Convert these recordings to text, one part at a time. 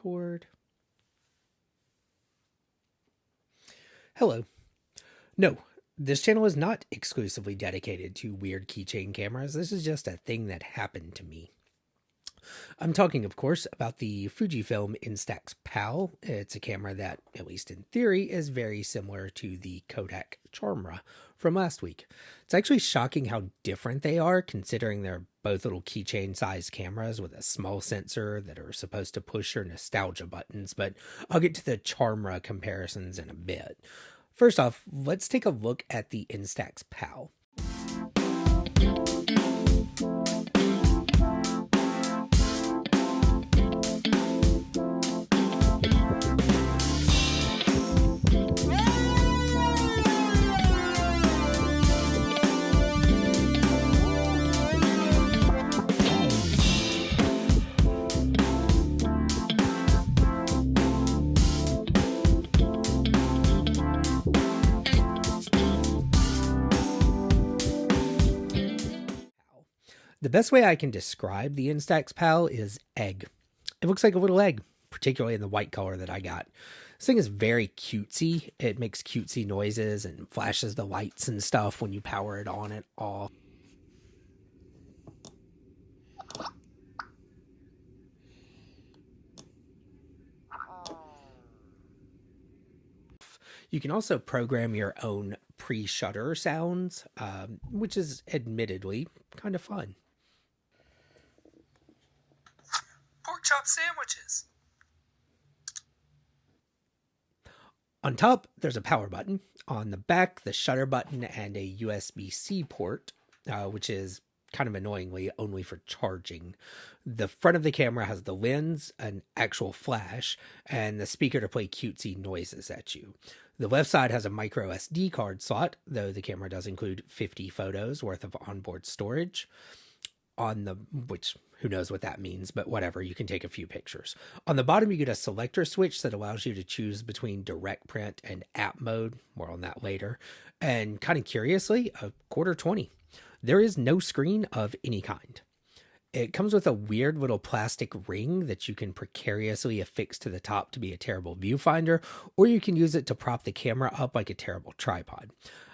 record. Hello. No, this channel is not exclusively dedicated to weird keychain cameras. This is just a thing that happened to me. I'm talking, of course, about the Fuji Instax Pal. It's a camera that, at least in theory, is very similar to the Kodak Charmera from last week. It's actually shocking how different they are, considering they're both little keychain-sized cameras with a small sensor that are supposed to push your nostalgia buttons, but I'll get to the Charmera comparisons in a bit. First off, let's take a look at the Instax Pal. The best way I can describe the Instax Pal is egg. It looks like a little egg, particularly in the white color that I got. This thing is very cutesy. It makes cutesy noises and flashes the lights and stuff when you power it on and off. You can also program your own pre-shutter sounds, which is admittedly kind of fun. Pork chop sandwiches. On top, there's a power button. On the back, the shutter button and a USB-C port, which is kind of annoyingly only for charging. The front of the camera has the lens, an actual flash, and the speaker to play cutesy noises at you. The left side has a micro SD card slot, though the camera does include 50 photos worth of onboard storage. Which who knows what that means, but whatever, you can take a few pictures. On the bottom, you get a selector switch that allows you to choose between direct print and app mode. More on that later. And kind of curiously, a quarter 20. There is no screen of any kind. It comes with a weird little plastic ring that you can precariously affix to the top to be a terrible viewfinder, or you can use it to prop the camera up like a terrible tripod.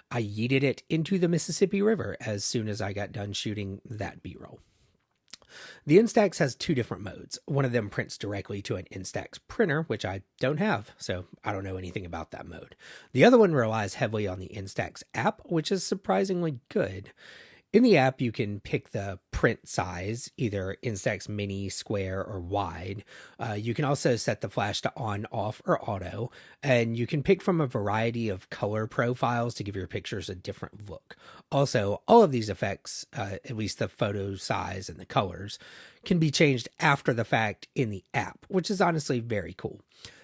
I yeeted it into the Mississippi River as soon as I got done shooting that B-roll. The Instax has two different modes. One of them prints directly to an Instax printer, which I don't have, so I don't know anything about that mode. The other one relies heavily on the Instax app, which is surprisingly good. In the app, you can pick the print size, either Instax mini, square, or wide. You can also set the flash to on, off, or auto, and you can pick from a variety of color profiles to give your pictures a different look. Also, all of these effects, at least the photo size and the colors, can be changed after the fact in the app, which is honestly very cool.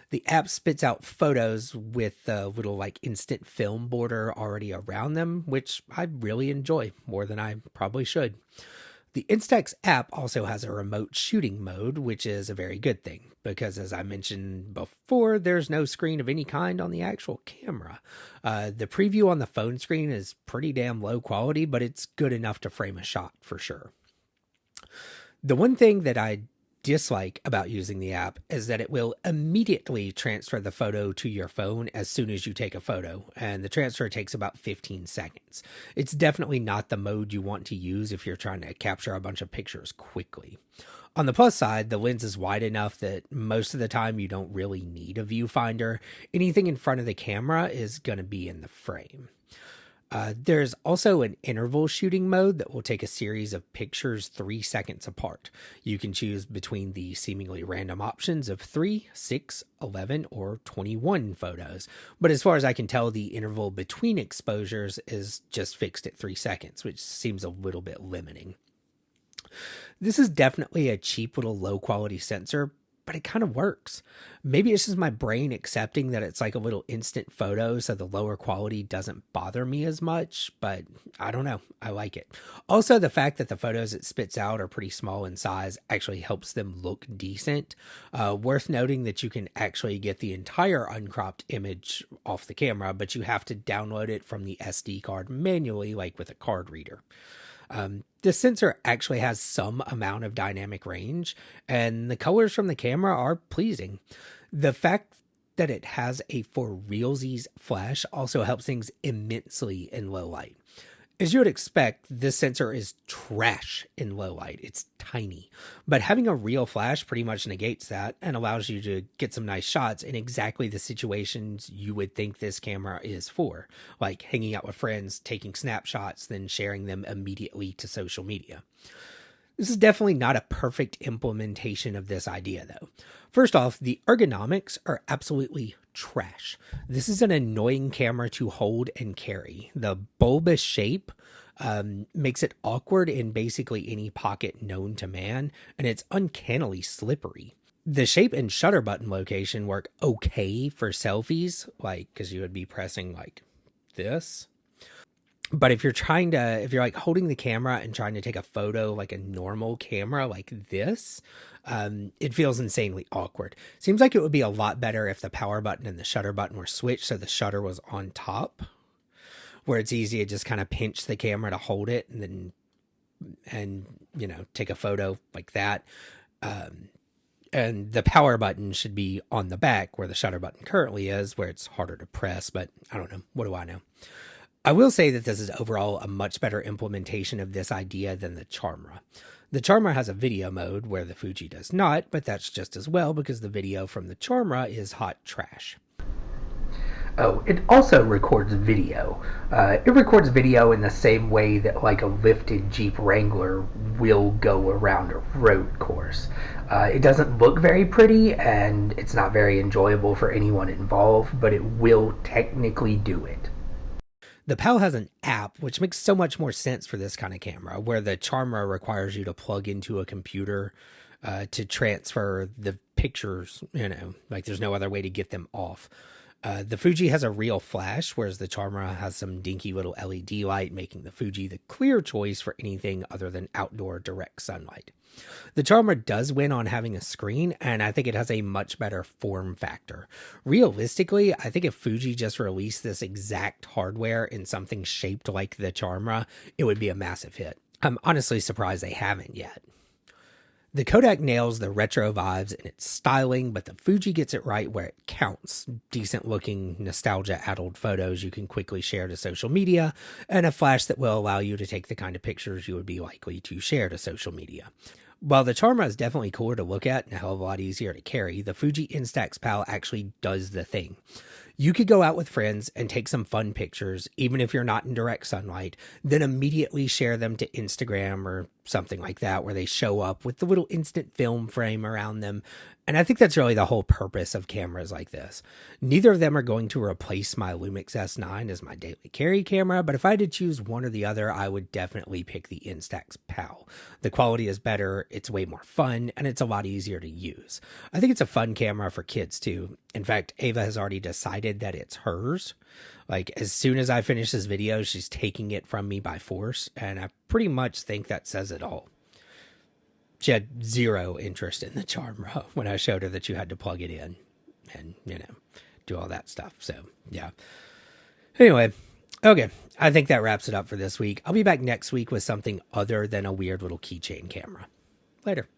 The app spits out photos with the little instant film border already around them, which I really enjoy more than I probably should. The Instax app also has a remote shooting mode, which is a very good thing because, as I mentioned before, there's no screen of any kind on the actual camera. The preview on the phone screen is pretty damn low quality, but it's good enough to frame a shot for sure. The one thing that I dislike about using the app is that it will immediately transfer the photo to your phone as soon as you take a photo, and the transfer takes about 15 seconds. It's definitely not the mode you want to use if you're trying to capture a bunch of pictures quickly. On the plus side, the lens is wide enough that most of the time you don't really need a viewfinder. Anything in front of the camera is going to be in the frame. There's also an interval shooting mode that will take a series of pictures 3 seconds apart. You can choose between the seemingly random options of 3, 6, 11, or 21 photos. But as far as I can tell, the interval between exposures is just fixed at 3 seconds, which seems a little bit limiting. This is definitely a cheap little low quality sensor, but it kind of works. Maybe it's just my brain accepting that it's like a little instant photo, so the lower quality doesn't bother me as much, but I don't know. I like it. Also, the fact that the photos it spits out are pretty small in size actually helps them look decent. Worth noting that you can actually get the entire uncropped image off the camera, but you have to download it from the SD card manually, like with a card reader. This sensor actually has some amount of dynamic range, and the colors from the camera are pleasing. The fact that it has a for realsies flash also helps things immensely in low light. As you would expect, this sensor is trash in low light. It's tiny, but having a real flash pretty much negates that and allows you to get some nice shots in exactly the situations you would think this camera is for, like hanging out with friends, taking snapshots, then sharing them immediately to social media. This is definitely not a perfect implementation of this idea, though. First off, the ergonomics are absolutely trash. This is an annoying camera to hold and carry. The bulbous shape makes it awkward in basically any pocket known to man, and it's uncannily slippery. The shape and shutter button location work okay for selfies, like, because you would be pressing like this. But if you're like holding the camera and trying to take a photo like a normal camera like this, it feels insanely awkward. Seems like it would be a lot better if the power button and the shutter button were switched so the shutter was on top, where it's easy to just kind of pinch the camera to hold it and take a photo like that. And the power button should be on the back where the shutter button currently is, where it's harder to press, but I don't know. What do I know? I will say that this is overall a much better implementation of this idea than the Charmera. The Charmera has a video mode where the Fuji does not, but that's just as well because the video from the Charmera is hot trash. Oh, it also records video. It records video in the same way that like a lifted Jeep Wrangler will go around a road course. It doesn't look very pretty and it's not very enjoyable for anyone involved, but it will technically do it. The Pal has an app, which makes so much more sense for this kind of camera, where the Charmera requires you to plug into a computer to transfer the pictures, like there's no other way to get them off. The Fuji has a real flash, whereas the Charmera has some dinky little LED light, making the Fuji the clear choice for anything other than outdoor direct sunlight. The Charmera does win on having a screen, and I think it has a much better form factor. Realistically, I think if Fuji just released this exact hardware in something shaped like the Charmera, it would be a massive hit. I'm honestly surprised they haven't yet. The Kodak nails the retro vibes in its styling, but the Fuji gets it right where it counts. Decent looking, nostalgia-addled photos you can quickly share to social media, and a flash that will allow you to take the kind of pictures you would be likely to share to social media. While the Charmera is definitely cooler to look at and a hell of a lot easier to carry, the Fuji Instax Pal actually does the thing. You could go out with friends and take some fun pictures, even if you're not in direct sunlight, then immediately share them to Instagram or something like that, where they show up with the little instant film frame around them. And I think that's really the whole purpose of cameras like this. Neither of them are going to replace my Lumix S9 as my daily carry camera, but if I had to choose one or the other, I would definitely pick the Instax Pal. The quality is better, it's way more fun, and it's a lot easier to use. I think it's a fun camera for kids too. In fact, Ava has already decided that it's hers. Like, as soon as I finish this video, she's taking it from me by force, and I pretty much think that says it all. She had zero interest in the Charmera when I showed her that you had to plug it in and, do all that stuff. So, yeah. Anyway, okay. I think that wraps it up for this week. I'll be back next week with something other than a weird little keychain camera. Later.